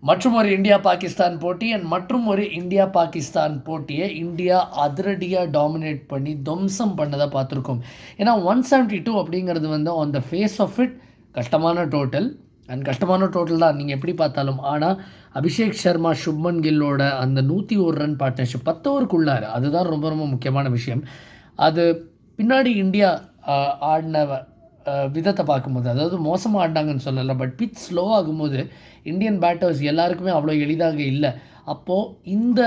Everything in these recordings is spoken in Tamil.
மற்றும் ஒரு இந்தியா பாகிஸ்தான் போட்டி அண்ட் மற்றும் ஒரு இந்தியா பாகிஸ்தான் போட்டியை இந்தியா அதிரடியாக டாமினேட் பண்ணி துவம்சம் பண்ணதை பார்த்துருக்கோம். ஏன்னா 172 அப்படிங்கிறது வந்து on the face of it கஷ்டமான டோட்டல் அண்ட் கஷ்டமான டோட்டல் தான் நீங்கள் எப்படி பார்த்தாலும். ஆனால் அபிஷேக் சர்மா சுப்மன் கில்லோட அந்த 101 ரன் பார்ட்னர்ஷிப் 10 ஓவருக்குள்ளார், அதுதான் ரொம்ப ரொம்ப முக்கியமான விஷயம். அது பின்னாடி இந்தியா ஆடின விதத்தை பார்க்கும்போது, அதாவது மோசமாக ஆடினாங்கன்னு சொல்லலை, பட் பிச் ஸ்லோ ஆகும்போது இந்தியன் பேட்டர்ஸ் எல்லாருக்குமே அவ்வளோ எளிதாக இல்லை. அப்போது இந்த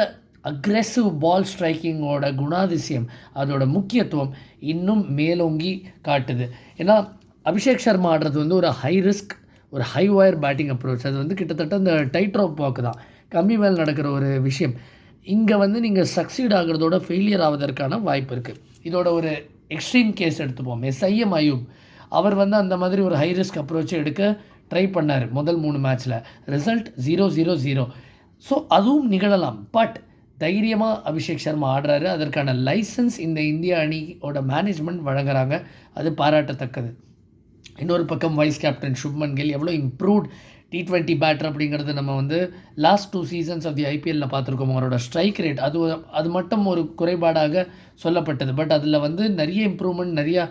அக்ரெசிவ் பால் ஸ்ட்ரைக்கிங்கோட குணாதிசயம், அதோட முக்கியத்துவம் இன்னும் மேலோங்கி காட்டுது. ஏன்னா அபிஷேக் சர்மா ஆடுறது வந்து ஒரு ஹை ரிஸ்க், ஒரு ஹை ஒயர் பேட்டிங் அப்ரோச். அது வந்து கிட்டத்தட்ட இந்த டைட் ரோப் வாக்கு தான், கம்மி மேல் நடக்கிற ஒரு விஷயம். இங்கே வந்து நீங்கள் சக்சீட் ஆகிறதோட ஃபெயிலியர் ஆவதற்கான வாய்ப்பு இருக்குது. இதோட ஒரு எக்ஸ்ட்ரீம் கேஸ் எடுத்துப்போம். எஸ்ஐஎம் அயூப் அவர் வந்து அந்த மாதிரி ஒரு ஹை ரிஸ்க் அப்ரோச்சை எடுக்க ட்ரை பண்ணார் முதல் 3 மேட்ச்சில். ரிசல்ட் 0-0-0. ஸோ அதுவும் நிகழலாம். பட் தைரியமாக அபிஷேக் சர்மா ஆடுறாரு. அதற்கான லைசன்ஸ் இந்த இந்திய அணியோட மேனேஜ்மெண்ட் வழங்குறாங்க, அது பாராட்டத்தக்கது. இன்னொரு பக்கம் வைஸ் கேப்டன் சுப்மன் கில் எவ்வளோ இம்ப்ரூவ்ட் T20 பேட்டர் அப்படிங்கிறது நம்ம வந்து லாஸ்ட் 2 சீசன்ஸ் ஆஃப் தி ஐபிஎல்லில் பார்த்துருக்கோம். அவரோட ஸ்ட்ரைக் ரேட் அது மட்டும் ஒரு குறைபாடாக சொல்லப்பட்டது. பட் அதில் வந்து நிறைய இம்ப்ரூவ்மெண்ட், நிறையா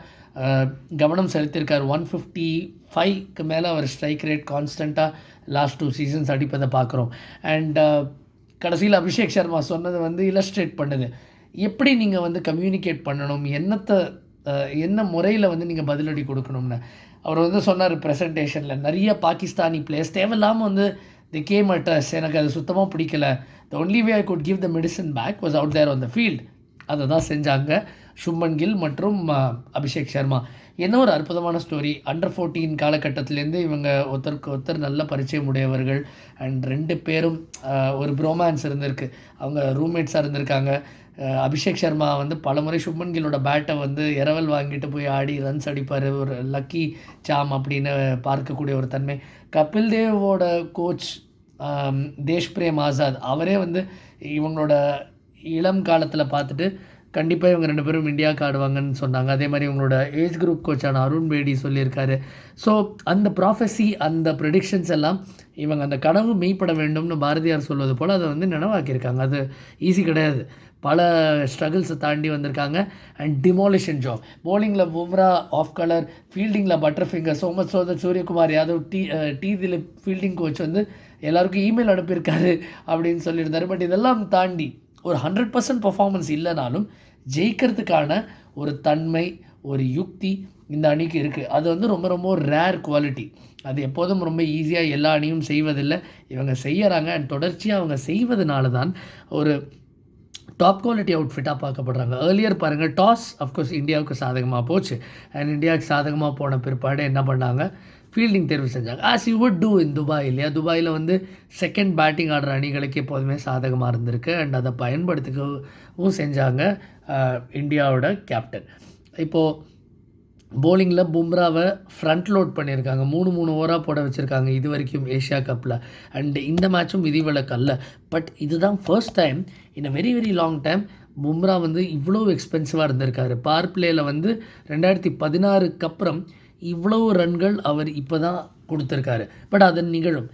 கவனம் செலுத்தியிருக்கார். 155க்கு மேலே அவர் ஸ்ட்ரைக் ரேட் கான்ஸ்டண்ட்டாக லாஸ்ட் 2 சீசன்ஸ் அடிப்பதை பார்க்குறோம். அண்ட் கடைசியில் அபிஷேக் சர்மா சொன்னது வந்து இல்லஸ்ட்ரேட் பண்ணுது, எப்படி நீங்கள் வந்து கம்யூனிகேட் பண்ணணும், என்ன முறையில் வந்து நீங்கள் பதிலடி கொடுக்கணும்னு. அவர் வந்து சொன்னார் ப்ரெசன்டேஷனில், நிறைய பாகிஸ்தானி பிளேயர்ஸ் தேவையில்லாமல் வந்து தி கேம் அட் அஸ், எனக்கு அது சுத்தமாக பிடிக்கல, the only way I could give the medicine back was out there on the field. அதை தான் செஞ்சாங்க சுப்மன் கில் மற்றும் அபிஷேக் சர்மா. என்ன ஒரு அற்புதமான ஸ்டோரி. அண்டர் 14 காலகட்டத்திலேருந்து இவங்க ஒருத்தர் நல்ல பரிச்சயம் உடையவர்கள். அண்ட் 2 பேரும் ஒரு ப்ரோமான்ஸ் இருந்திருக்கு, அவங்க ரூம்மேட்ஸாக இருந்திருக்காங்க. அபிஷேக் சர்மா வந்து பல முறை சுப்மன் கில்லோட பேட்டை வந்து இரவல் வாங்கிட்டு போய் ஆடி ரன்ஸ் அடிப்பார், ஒரு லக்கி சாம் அப்படின்னு பார்க்கக்கூடிய ஒரு தன்மை. கபில் தேவோட கோச் தேஷ் பிரேம் ஆசாத் அவரே வந்து இவங்களோட இளம் காலத்தில் பார்த்துட்டு கண்டிப்பாக இவங்க 2 பேரும் இந்தியாவுக்கு ஆடுவாங்கன்னு சொன்னாங்க. அதே மாதிரி இவங்களோட ஏஜ் குரூப் கோச்சான அருண் பேடி சொல்லியிருக்காரு. ஸோ அந்த ப்ராஃபஸி, அந்த ப்ரெடிக்ஷன்ஸ் எல்லாம் இவங்க அந்த கனவு மெய்ப்பட வேண்டும்னு பாரதியார் சொல்வது போல் அதை வந்து நினைவாக்கியிருக்காங்க. அது ஈஸி கிடையாது, பல ஸ்ட்ரகிள்ஸை தாண்டி வந்திருக்காங்க. And demolition job. போலிங்கில் பும்ரா ஆஃப் கலர், ஃபீல்டிங்கில் பட்டர் ஃபிங்கர், சோமத் சோதர், Suryakumar Yadav, T Dilip fielding coach வந்து எல்லாருக்கும் இமெயில் அனுப்பியிருக்காரு அப்படின்னு சொல்லியிருந்தார். பட் இதெல்லாம் தாண்டி ஒரு 100% பர்ஃபார்மன்ஸ் இல்லைனாலும் ஜெயிக்கிறதுக்கான ஒரு தன்மை, ஒரு யுக்தி இந்த அணிக்கு இருக்குது. அது வந்து ரொம்ப ரொம்ப ரேர் குவாலிட்டி. அது எப்போதும் ரொம்ப ஈஸியாக எல்லா அணியும் செய்வதில்லை, இவங்க செய்யறாங்க. அண்ட் தொடர்ச்சியாக அவங்க செய்வதனால தான் ஒரு டாப் குவாலிட்டி அவுட்ஃபிட்டாக பார்க்கப்படுறாங்க. ஏர்லியர் பாருங்கள், டாஸ் அஃப்கோர்ஸ் இந்தியாவுக்கு சாதகமாக போச்சு. அண்ட் இந்தியாவுக்கு சாதகமாக போன பிற்பாடு என்ன பண்ணாங்க, ஃபீல்டிங் தேர்வு செஞ்சாங்க. As you would two in Dubai இல்லையா. துபாயில் வந்து செகண்ட் பேட்டிங் ஆடுற அணிகளுக்கு எப்போதுமே சாதகமாக இருந்திருக்கு. அண்ட் அதை பயன்படுத்திக்கவும் செஞ்சாங்க இந்தியாவோட கேப்டன். இப்போது போலிங்கில் பும்ராவை ஃப்ரண்ட் லோட் பண்ணியிருக்காங்க, 3 ஓவராக போட வச்சுருக்காங்க இது வரைக்கும் ஏஷியா கப்பில். அண்ட் இந்த மேட்சும் விதிவிலக்கு அல்ல. பட் இதுதான் first time in a very very long time Bumrah வந்து இவ்வளோ எக்ஸ்பென்சிவாக இருந்திருக்காரு. பவர் பிளேயில் வந்து 2016க்கு அப்புறம் இவ்வளவு ரன்கள் அவர் இப்போ தான் கொடுத்துருக்காரு. பட் அது நிகழும்.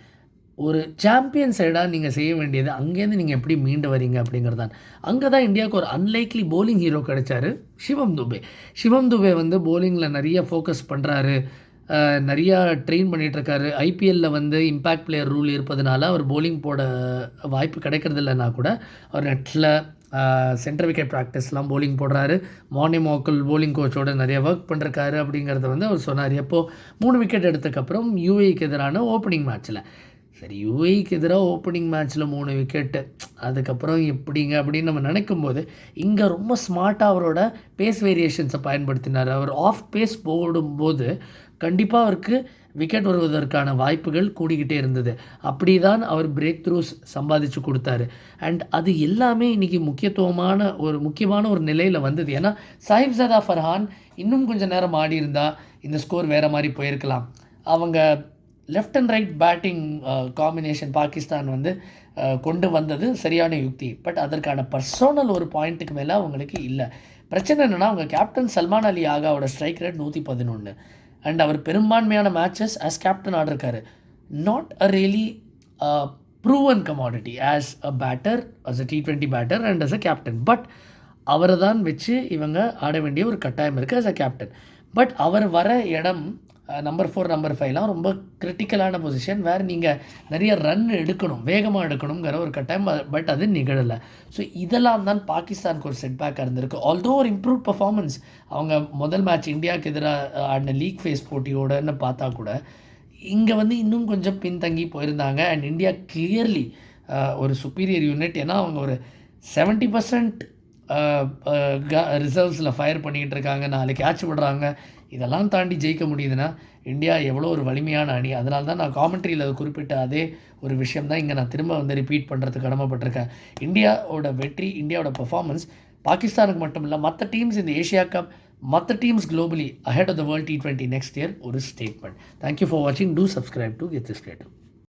ஒரு சாம்பியன் சைடாக நீங்கள் செய்ய வேண்டியது அங்கேருந்து நீங்கள் எப்படி மீண்டு வரீங்க அப்படிங்கிறது தான். அங்கே தான் இந்தியாவுக்கு ஒரு அன்லைக்லி போலிங் ஹீரோ கிடைச்சார், சிவம் துபே. சிவம் துபே வந்து போலிங்கில் நிறைய ஃபோக்கஸ் பண்ணுறாரு, நிறையா ட்ரெயின் பண்ணிகிட்ருக்காரு. ஐபிஎல்லில் வந்து இம்பேக்ட் பிளேயர் ரூல் இருப்பதனால அவர் போலிங் போட வாய்ப்பு கிடைக்கிறது இல்லைன்னா கூட அவர் நெட்டில் சென்டர் விக்கெட் ப்ராக்டிஸ்லாம் போலிங் போடுறாரு. மார்னிங் மோக்கல் போலிங் கோச்சோட நிறைய ஒர்க் பண்ணிருக்காரு அப்படிங்கிறத வந்து அவர் சொன்னார். எப்போது 3 விக்கெட் எடுத்ததுக்கப்புறம் யூஏக்கு எதிரான ஓப்பனிங் மேட்ச்சில். சரி, யூஏக்கு எதிராக ஓப்பனிங் மேட்ச்சில் 3 விக்கெட்டு, அதுக்கப்புறம் எப்படிங்க அப்படின்னு நம்ம நினைக்கும்போது இங்கே ரொம்ப ஸ்மார்ட்டாக அவரோட பேஸ் வேரியேஷன்ஸை பயன்படுத்தினார். அவர் ஆஃப் பேஸ் போடும்போது கண்டிப்பாக அவருக்கு விக்கெட் வருவதற்கான வாய்ப்புகள் கூடிக்கிட்டே இருந்தது. அப்படி தான் அவர் பிரேக் த்ரூஸ் சம்பாதிச்சு கொடுத்தாரு. அண்ட் அது எல்லாமே இன்றைக்கி முக்கியமான ஒரு நிலையில் வந்தது. ஏன்னா சாஹிப்ஜாதா ஃபர்ஹான் இன்னும் கொஞ்சம் நேரம் ஆடி இருந்தால் இந்த ஸ்கோர் வேறு மாதிரி போயிருக்கலாம். அவங்க left and right batting combination Pakistan வந்து கொண்டு வந்தது சரியான யுக்தி. பட் அதற்கான பர்சனல் ஒரு பாயிண்ட்டுக்கு மேலே அவங்களுக்கு இல்லை. பிரச்சனை என்னென்னா, அவங்க கேப்டன் சல்மான் அலி ஆகாவோட ஸ்ட்ரைக் ரேட் 111. அண்ட் அவர் பெரும்பான்மையான மேட்சஸ் ஆஸ் கேப்டன் ஆடிருக்காரு. Not a really proven commodity as a batter, as a T20 batter and as a captain. But அவரை தான் வச்சு இவங்க ஆட வேண்டிய ஒரு கட்டாயம் இருக்குது ஆஸ் அ கேப்டன். பட் அவர் வர இடம் நம்பர் 4 நம்பர் 5லாம் ரொம்ப கிரிட்டிக்கலான பொசிஷன், வேறு நீங்கள் நிறைய ரன் எடுக்கணும், வேகமாக எடுக்கணுங்கிற ஒரு கட்டாயம். பட் அது நிகழலை. ஸோ இதெல்லாம் தான் பாகிஸ்தானுக்கு ஒரு செட்பேக்காக இருந்திருக்கு. ஆல்தோ ஒரு இம்ப்ரூவ் பர்ஃபார்மன்ஸ், அவங்க முதல் மேட்ச் இந்தியாவுக்கு எதிராக ஆடின லீக் ஃபேஸ் போட்டியோடன்னு பார்த்தா கூட இங்கே வந்து இன்னும் கொஞ்சம் பின்தங்கி போயிருந்தாங்க. அண்ட் இந்தியா கிளியர்லி ஒரு சுப்பீரியர் யூனிட். ஏன்னா அவங்க ஒரு 70% ரிசர்வ்ஸில் ஃபயர் பண்ணிக்கிட்டு இருக்காங்க, 4 கேட்ச் விடுறாங்க. இதெல்லாம் தாண்டி ஜெயிக்க முடியுதுன்னா இந்தியா எவ்வளோ ஒரு வலிமையான அணி. அதனால தான் நான் காமெண்ட்ரியில் அதை குறிப்பிட்ட அதே ஒரு விஷயம் தான் இங்கே நான் திரும்ப வந்து ரிப்பீட் பண்ணுறதுக்கு கடமைப்பட்டிருக்கேன். இந்தியாவோட வெற்றி, இந்தியாவோட பெர்ஃபார்மன்ஸ் பாகிஸ்தானுக்கு மட்டும் இல்லை, மற்ற டீம்ஸ் இந்த ஏஷியா கப், மற்ற teams globally ahead of the world T20 next year ஒரு ஸ்டேட்மெண்ட். தேங்க்யூ ஃபார் வாட்சிங். Two subscribe to get this creative.